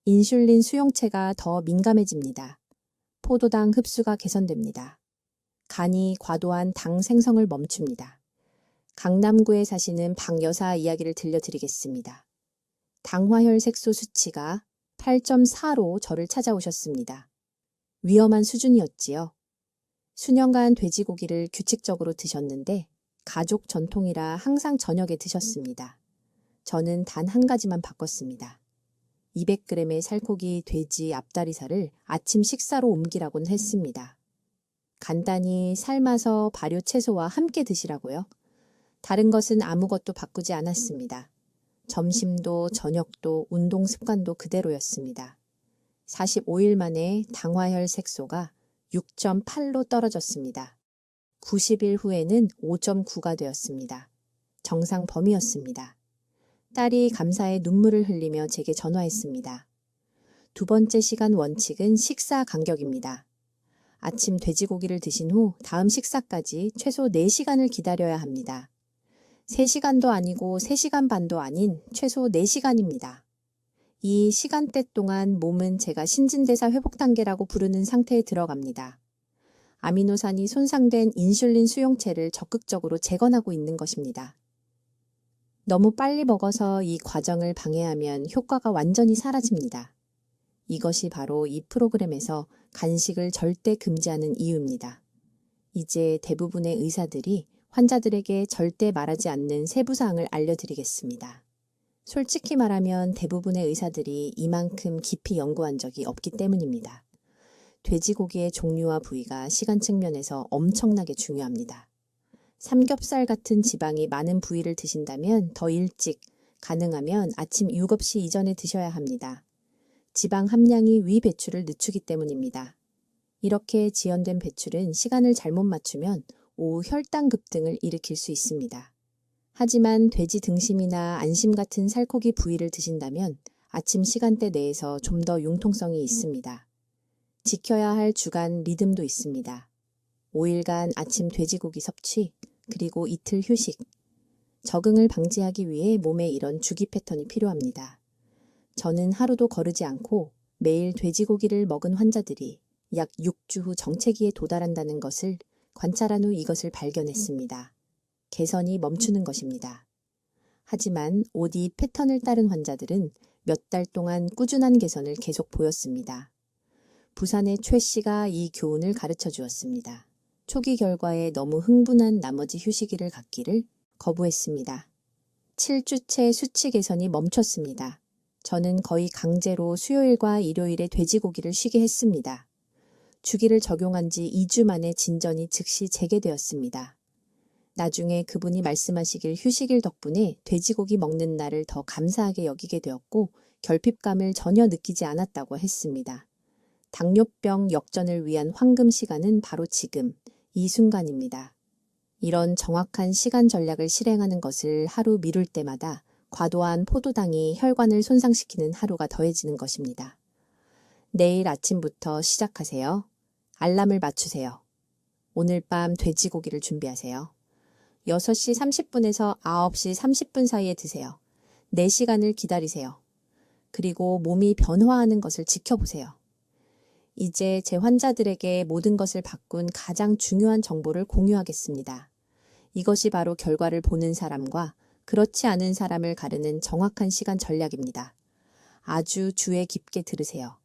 Speaker 1: 인슐린 수용체가 더 민감해집니다. 포도당 흡수가 개선됩니다. 간이 과도한 당 생성을 멈춥니다. 강남구에 사시는 박 여사 이야기를 들려드리겠습니다. 당화혈 색소 수치가 8.4로 저를 찾아오셨습니다. 위험한 수준이었지요. 수년간 돼지고기를 규칙적으로 드셨는데 가족 전통이라 항상 저녁에 드셨습니다. 저는 단 한 가지만 바꿨습니다. 200g의 살코기 돼지 앞다리살을 아침 식사로 옮기라고는 했습니다. 간단히 삶아서 발효 채소와 함께 드시라고요. 다른 것은 아무것도 바꾸지 않았습니다. 점심도 저녁도 운동 습관도 그대로였습니다. 45일 만에 당화혈 색소가 6.8로 떨어졌습니다. 90일 후에는 5.9가 되었습니다. 정상 범위였습니다. 딸이 감사의 눈물을 흘리며 제게 전화했습니다. 두 번째 시간 원칙은 식사 간격입니다. 아침 돼지고기를 드신 후 다음 식사까지 최소 4시간을 기다려야 합니다. 3시간도 아니고 3시간 반도 아닌 최소 4시간입니다. 이 시간대 동안 몸은 제가 신진대사 회복 단계라고 부르는 상태에 들어갑니다. 아미노산이 손상된 인슐린 수용체를 적극적으로 재건하고 있는 것입니다. 너무 빨리 먹어서 이 과정을 방해하면 효과가 완전히 사라집니다. 이것이 바로 이 프로그램에서 간식을 절대 금지하는 이유입니다. 이제 대부분의 의사들이 환자들에게 절대 말하지 않는 세부사항을 알려드리겠습니다. 솔직히 말하면 대부분의 의사들이 이만큼 깊이 연구한 적이 없기 때문입니다. 돼지고기의 종류와 부위가 시간 측면에서 엄청나게 중요합니다. 삼겹살 같은 지방이 많은 부위를 드신다면 더 일찍, 가능하면 아침 7시 이전에 드셔야 합니다. 지방 함량이 위 배출을 늦추기 때문입니다. 이렇게 지연된 배출은 시간을 잘못 맞추면 오후 혈당 급등을 일으킬 수 있습니다. 하지만 돼지 등심이나 안심 같은 살코기 부위를 드신다면 아침 시간대 내에서 좀 더 융통성이 있습니다. 지켜야 할 주간 리듬도 있습니다. 5일간 아침 돼지고기 섭취, 그리고 이틀 휴식. 적응을 방지하기 위해 몸에 이런 주기 패턴이 필요합니다. 저는 하루도 거르지 않고 매일 돼지고기를 먹은 환자들이 약 6주 후 정체기에 도달한다는 것을 관찰한 후 이것을 발견했습니다. 개선이 멈추는 것입니다. 하지만 이 패턴을 따른 환자들은 몇 달 동안 꾸준한 개선을 계속 보였습니다. 부산의 최 씨가 이 교훈을 가르쳐 주었습니다. 초기 결과에 너무 흥분한 나머지 휴식일을 갖기를 거부했습니다. 7주째 수치 개선이 멈췄습니다. 저는 거의 강제로 수요일과 일요일에 돼지고기를 쉬게 했습니다. 주기를 적용한 지 2주 만에 진전이 즉시 재개되었습니다. 나중에 그분이 말씀하시길 휴식일 덕분에 돼지고기 먹는 날을 더 감사하게 여기게 되었고 결핍감을 전혀 느끼지 않았다고 했습니다. 당뇨병 역전을 위한 황금 시간은 바로 지금, 이 순간입니다. 이런 정확한 시간 전략을 실행하는 것을 하루 미룰 때마다 과도한 포도당이 혈관을 손상시키는 하루가 더해지는 것입니다. 내일 아침부터 시작하세요. 알람을 맞추세요. 오늘 밤 돼지고기를 준비하세요. 6시 30분에서 9시 30분 사이에 드세요. 4시간을 기다리세요. 그리고 몸이 변화하는 것을 지켜보세요. 이제 제 환자들에게 모든 것을 바꾼 가장 중요한 정보를 공유하겠습니다. 이것이 바로 결과를 보는 사람과 그렇지 않은 사람을 가르는 정확한 시간 전략입니다. 아주 주의 깊게 들으세요.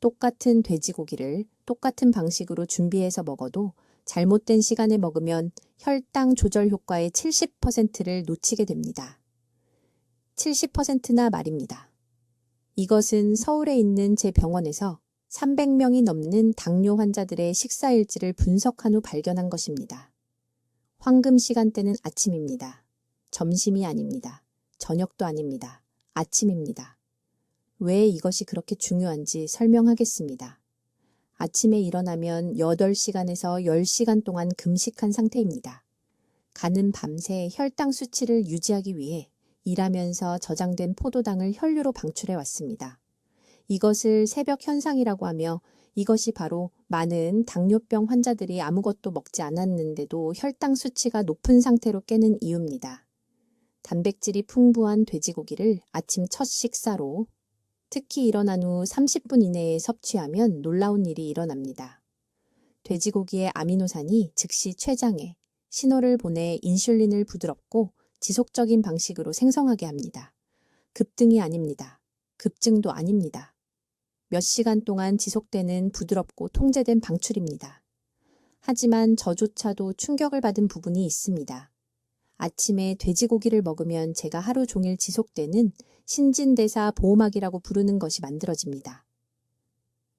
Speaker 1: 똑같은 돼지고기를 똑같은 방식으로 준비해서 먹어도 잘못된 시간에 먹으면 혈당 조절 효과의 70%를 놓치게 됩니다. 70%나 말입니다. 이것은 서울에 있는 제 병원에서 300명이 넘는 당뇨 환자들의 식사 일지를 분석한 후 발견한 것입니다. 황금 시간대는 아침입니다. 점심이 아닙니다. 저녁도 아닙니다. 아침입니다. 왜 이것이 그렇게 중요한지 설명하겠습니다. 아침에 일어나면 8시간에서 10시간 동안 금식한 상태입니다. 간은 밤새 혈당 수치를 유지하기 위해 일하면서 저장된 포도당을 혈류로 방출해 왔습니다. 이것을 새벽 현상이라고 하며 이것이 바로 많은 당뇨병 환자들이 아무것도 먹지 않았는데도 혈당 수치가 높은 상태로 깨는 이유입니다. 단백질이 풍부한 돼지고기를 아침 첫 식사로 특히 일어난 후 30분 이내에 섭취하면 놀라운 일이 일어납니다. 돼지고기의 아미노산이 즉시 췌장에 신호를 보내 인슐린을 부드럽고 지속적인 방식으로 생성하게 합니다. 급등이 아닙니다. 급증도 아닙니다. 몇 시간 동안 지속되는 부드럽고 통제된 방출입니다. 하지만 저조차도 충격을 받은 부분이 있습니다. 아침에 돼지고기를 먹으면 제가 하루 종일 지속되는 신진대사 보호막이라고 부르는 것이 만들어집니다.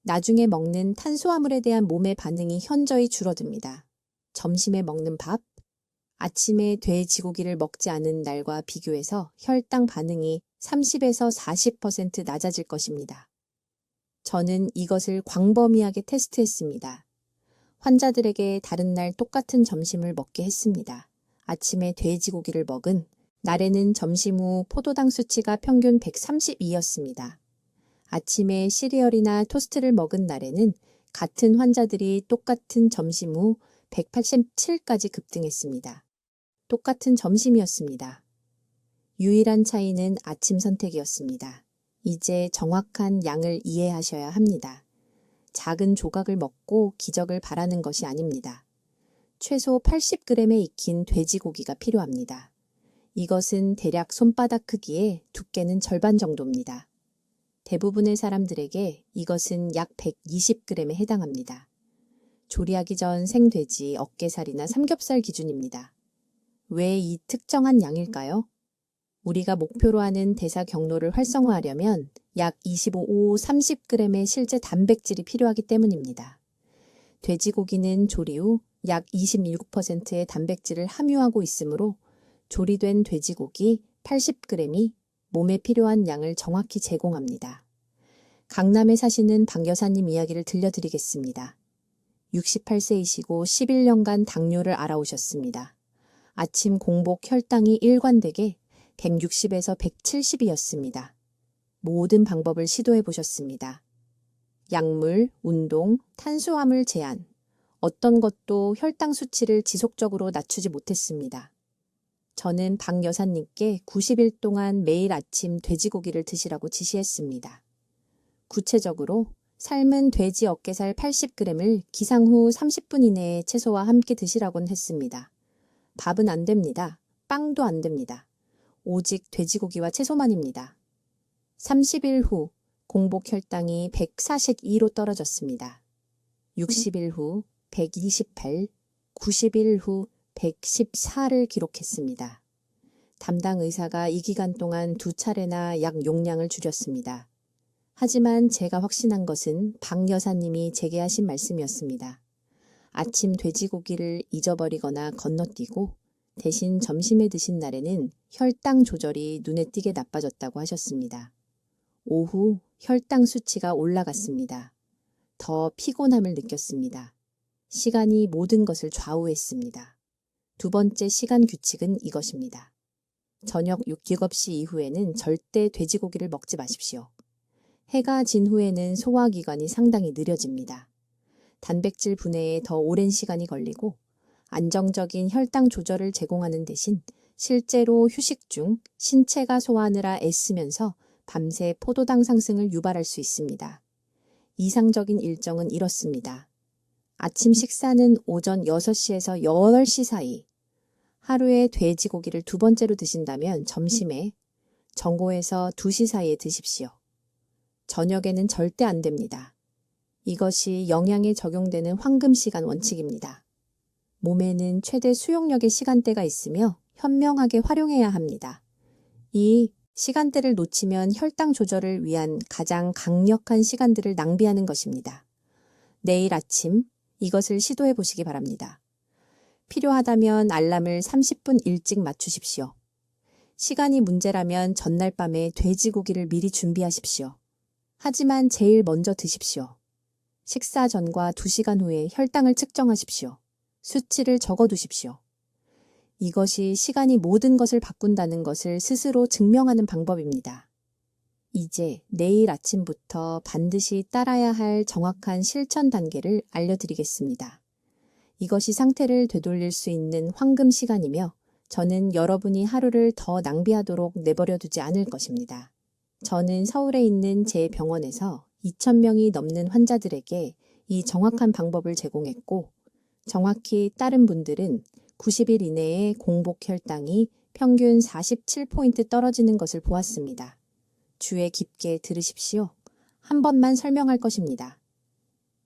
Speaker 1: 나중에 먹는 탄수화물에 대한 몸의 반응이 현저히 줄어듭니다. 점심에 먹는 밥, 아침에 돼지고기를 먹지 않은 날과 비교해서 혈당 반응이 30에서 40% 낮아질 것입니다. 저는 이것을 광범위하게 테스트했습니다. 환자들에게 다른 날 똑같은 점심을 먹게 했습니다. 아침에 돼지고기를 먹은 날에는 점심 후 포도당 수치가 평균 132였습니다. 아침에 시리얼이나 토스트를 먹은 날에는 같은 환자들이 똑같은 점심 후 187까지 급등했습니다. 똑같은 점심이었습니다. 유일한 차이는 아침 선택이었습니다. 이제 정확한 양을 이해하셔야 합니다. 작은 조각을 먹고 기적을 바라는 것이 아닙니다. 최소 80g의 익힌 돼지고기가 필요합니다. 이것은 대략 손바닥 크기에 두께는 절반 정도입니다. 대부분의 사람들에게 이것은 약 120g에 해당합니다. 조리하기 전 생돼지, 어깨살이나 삼겹살 기준입니다. 왜 이 특정한 양일까요? 우리가 목표로 하는 대사 경로를 활성화하려면 약 25-30g의 실제 단백질이 필요하기 때문입니다. 돼지고기는 조리 후 약 26%의 단백질을 함유하고 있으므로 조리된 돼지고기 80g이 몸에 필요한 양을 정확히 제공합니다. 강남에 사시는 박 여사님 이야기를 들려드리겠습니다. 68세이시고 11년간 당뇨를 앓아오셨습니다. 아침 공복 혈당이 일관되게 160에서 170이었습니다. 모든 방법을 시도해 보셨습니다. 약물, 운동, 탄수화물 제한, 어떤 것도 혈당 수치를 지속적으로 낮추지 못했습니다. 저는 박 여사님께 90일 동안 매일 아침 돼지고기를 드시라고 지시했습니다. 구체적으로 삶은 돼지 어깨살 80g을 기상 후 30분 이내에 채소와 함께 드시라곤 했습니다. 밥은 안 됩니다. 빵도 안 됩니다. 오직 돼지고기와 채소만입니다. 30일 후 공복 혈당이 142로 떨어졌습니다. 60일 후 128, 90일 후 114를 기록했습니다. 담당 의사가 이 기간 동안 2차례나 약 용량을 줄였습니다. 하지만 제가 확신한 것은 박 여사님이 제게 하신 말씀이었습니다. 아침 돼지고기를 잊어버리거나 건너뛰고 대신 점심에 드신 날에는 혈당 조절이 눈에 띄게 나빠졌다고 하셨습니다. 오후 혈당 수치가 올라갔습니다. 더 피곤함을 느꼈습니다. 시간이 모든 것을 좌우했습니다. 두 번째 시간 규칙은 이것입니다. 저녁 6기겁시 이후에는 절대 돼지고기를 먹지 마십시오. 해가 진 후에는 소화기관이 상당히 느려집니다. 단백질 분해에 더 오랜 시간이 걸리고 안정적인 혈당 조절을 제공하는 대신 실제로 휴식 중 신체가 소화하느라 애쓰면서 밤새 포도당 상승을 유발할 수 있습니다. 이상적인 일정은 이렇습니다. 아침 식사는 오전 6시에서 8시 사이, 하루에 돼지고기를 두 번째로 드신다면 점심에 정오에서 2시 사이에 드십시오. 저녁에는 절대 안 됩니다. 이것이 영양에 적용되는 황금시간 원칙입니다. 몸에는 최대 수용력의 시간대가 있으며 현명하게 활용해야 합니다. 이 시간대를 놓치면 혈당 조절을 위한 가장 강력한 시간들을 낭비하는 것입니다. 내일 아침 이것을 시도해 보시기 바랍니다. 필요하다면 알람을 30분 일찍 맞추십시오. 시간이 문제라면 전날 밤에 돼지고기를 미리 준비하십시오. 하지만 제일 먼저 드십시오. 식사 전과 2시간 후에 혈당을 측정하십시오. 수치를 적어두십시오. 이것이 시간이 모든 것을 바꾼다는 것을 스스로 증명하는 방법입니다. 이제 내일 아침부터 반드시 따라야 할 정확한 실천 단계를 알려드리겠습니다. 이것이 상태를 되돌릴 수 있는 황금 시간이며 저는 여러분이 하루를 더 낭비하도록 내버려 두지 않을 것입니다. 저는 서울에 있는 제 병원에서 2,000명이 넘는 환자들에게 이 정확한 방법을 제공했고 정확히 따른 분들은 90일 이내에 공복 혈당이 평균 47포인트 떨어지는 것을 보았습니다. 주의 깊게 들으십시오. 한 번만 설명할 것입니다.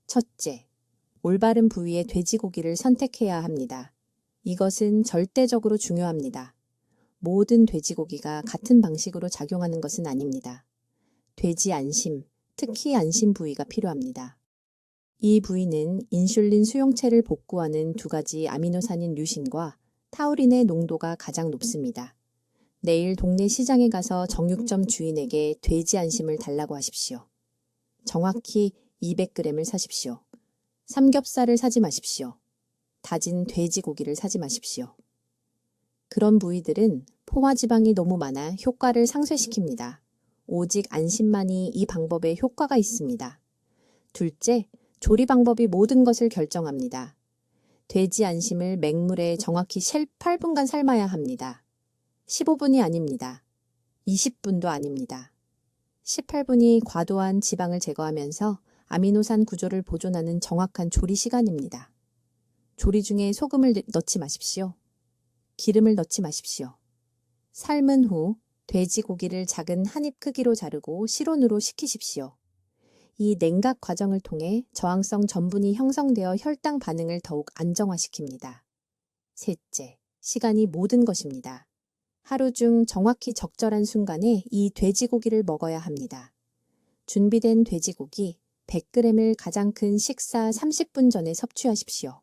Speaker 1: 첫째, 올바른 부위의 돼지고기를 선택해야 합니다. 이것은 절대적으로 중요합니다. 모든 돼지고기가 같은 방식으로 작용하는 것은 아닙니다. 돼지 안심, 특히 안심 부위가 필요합니다. 이 부위는 인슐린 수용체를 복구하는 2가지 아미노산인 류신과 타우린의 농도가 가장 높습니다. 내일 동네 시장에 가서 정육점 주인에게 돼지 안심을 달라고 하십시오. 정확히 200g을 사십시오. 삼겹살을 사지 마십시오. 다진 돼지고기를 사지 마십시오. 그런 부위들은 포화지방이 너무 많아 효과를 상쇄시킵니다. 오직 안심만이 이 방법에 효과가 있습니다. 둘째, 조리 방법이 모든 것을 결정합니다. 돼지 안심을 맹물에 정확히 8분간 삶아야 합니다. 15분이 아닙니다. 20분도 아닙니다. 18분이 과도한 지방을 제거하면서 아미노산 구조를 보존하는 정확한 조리 시간입니다. 조리 중에 소금을 넣지 마십시오. 기름을 넣지 마십시오. 삶은 후 돼지고기를 작은 한 입 크기로 자르고 실온으로 식히십시오. 이 냉각 과정을 통해 저항성 전분이 형성되어 혈당 반응을 더욱 안정화시킵니다. 셋째, 시간이 모든 것입니다. 하루 중 정확히 적절한 순간에 이 돼지고기를 먹어야 합니다. 준비된 돼지고기 100g을 가장 큰 식사 30분 전에 섭취하십시오.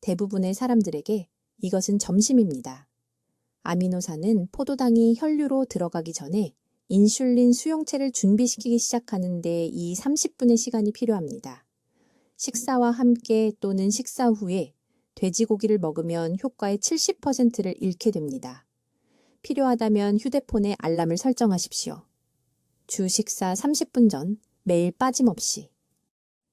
Speaker 1: 대부분의 사람들에게 이것은 점심입니다. 아미노산은 포도당이 혈류로 들어가기 전에 인슐린 수용체를 준비시키기 시작하는데 이 30분의 시간이 필요합니다. 식사와 함께 또는 식사 후에 돼지고기를 먹으면 효과의 70%를 잃게 됩니다. 필요하다면 휴대폰에 알람을 설정하십시오. 주 식사 30분 전 매일 빠짐없이.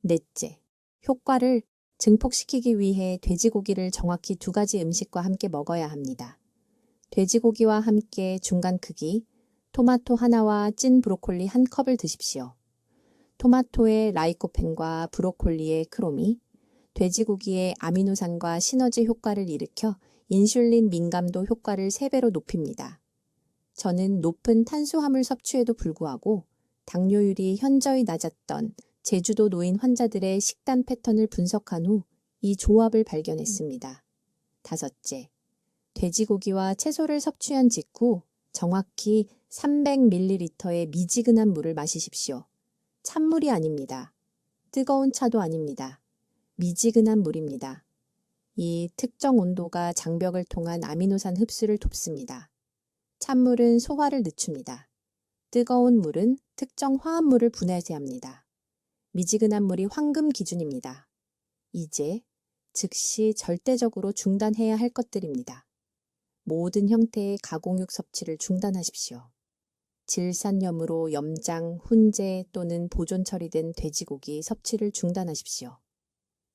Speaker 1: 넷째, 효과를 증폭시키기 위해 돼지고기를 정확히 2가지 음식과 함께 먹어야 합니다. 돼지고기와 함께 중간 크기, 토마토 하나와 찐 브로콜리 1컵을 드십시오. 토마토의 라이코펜과 브로콜리의 크로미, 돼지고기의 아미노산과 시너지 효과를 일으켜 인슐린 민감도 효과를 3배로 높입니다. 저는 높은 탄수화물 섭취에도 불구하고 당뇨율이 현저히 낮았던 제주도 노인 환자들의 식단 패턴을 분석한 후 이 조합을 발견했습니다. 다섯째, 돼지고기와 채소를 섭취한 직후 정확히 300ml의 미지근한 물을 마시십시오. 찬물이 아닙니다. 뜨거운 차도 아닙니다. 미지근한 물입니다. 이 특정 온도가 장벽을 통한 아미노산 흡수를 돕습니다. 찬물은 소화를 늦춥니다. 뜨거운 물은 특정 화합물을 분해합니다. 미지근한 물이 황금 기준입니다. 이제 즉시 절대적으로 중단해야 할 것들입니다. 모든 형태의 가공육 섭취를 중단하십시오. 질산염으로 염장, 훈제 또는 보존 처리된 돼지고기 섭취를 중단하십시오.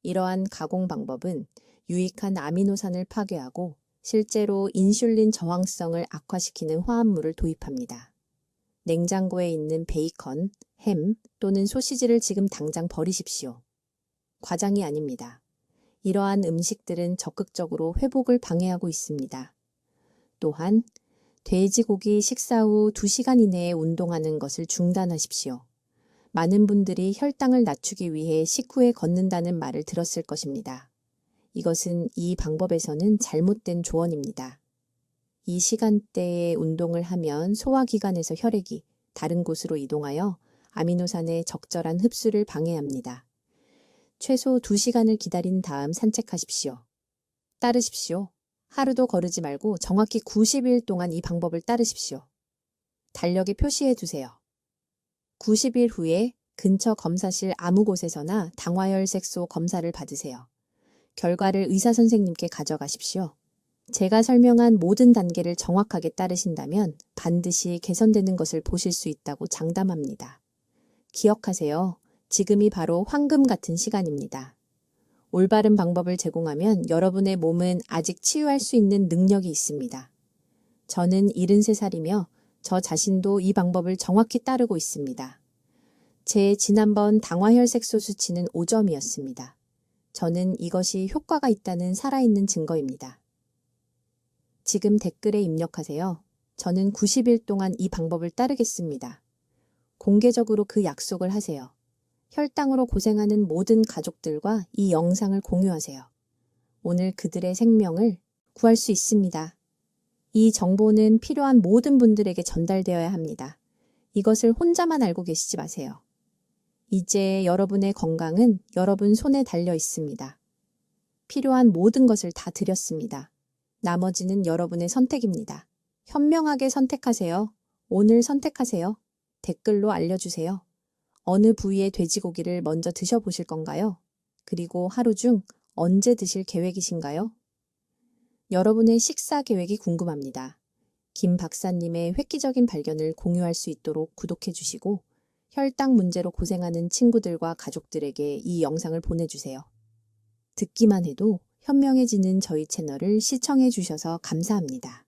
Speaker 1: 이러한 가공 방법은 유익한 아미노산을 파괴하고 실제로 인슐린 저항성을 악화시키는 화합물을 도입합니다. 냉장고에 있는 베이컨, 햄 또는 소시지를 지금 당장 버리십시오. 과장이 아닙니다. 이러한 음식들은 적극적으로 회복을 방해하고 있습니다. 또한 돼지고기 식사 후 2시간 이내에 운동하는 것을 중단하십시오. 많은 분들이 혈당을 낮추기 위해 식후에 걷는다는 말을 들었을 것입니다. 이것은 이 방법에서는 잘못된 조언입니다. 이 시간대에 운동을 하면 소화기관에서 혈액이 다른 곳으로 이동하여 아미노산의 적절한 흡수를 방해합니다. 최소 2시간을 기다린 다음 산책하십시오. 따르십시오. 하루도 거르지 말고 정확히 90일 동안 이 방법을 따르십시오. 달력에 표시해 두세요. 90일 후에 근처 검사실 아무 곳에서나 당화혈색소 검사를 받으세요. 결과를 의사 선생님께 가져가십시오. 제가 설명한 모든 단계를 정확하게 따르신다면 반드시 개선되는 것을 보실 수 있다고 장담합니다. 기억하세요. 지금이 바로 황금 같은 시간입니다. 올바른 방법을 제공하면 여러분의 몸은 아직 치유할 수 있는 능력이 있습니다. 저는 73살이며 저 자신도 이 방법을 정확히 따르고 있습니다. 제 지난번 당화혈색소 수치는 5점이었습니다. 저는 이것이 효과가 있다는 살아있는 증거입니다. 지금 댓글에 입력하세요. 저는 90일 동안 이 방법을 따르겠습니다. 공개적으로 그 약속을 하세요. 혈당으로 고생하는 모든 가족들과 이 영상을 공유하세요. 오늘 그들의 생명을 구할 수 있습니다. 이 정보는 필요한 모든 분들에게 전달되어야 합니다. 이것을 혼자만 알고 계시지 마세요. 이제 여러분의 건강은 여러분 손에 달려 있습니다. 필요한 모든 것을 다 드렸습니다. 나머지는 여러분의 선택입니다. 현명하게 선택하세요. 오늘 선택하세요. 댓글로 알려주세요. 어느 부위의 돼지고기를 먼저 드셔보실 건가요? 그리고 하루 중 언제 드실 계획이신가요? 여러분의 식사 계획이 궁금합니다. 김 박사님의 획기적인 발견을 공유할 수 있도록 구독해 주시고 혈당 문제로 고생하는 친구들과 가족들에게 이 영상을 보내주세요. 듣기만 해도 현명해지는 저희 채널을 시청해 주셔서 감사합니다.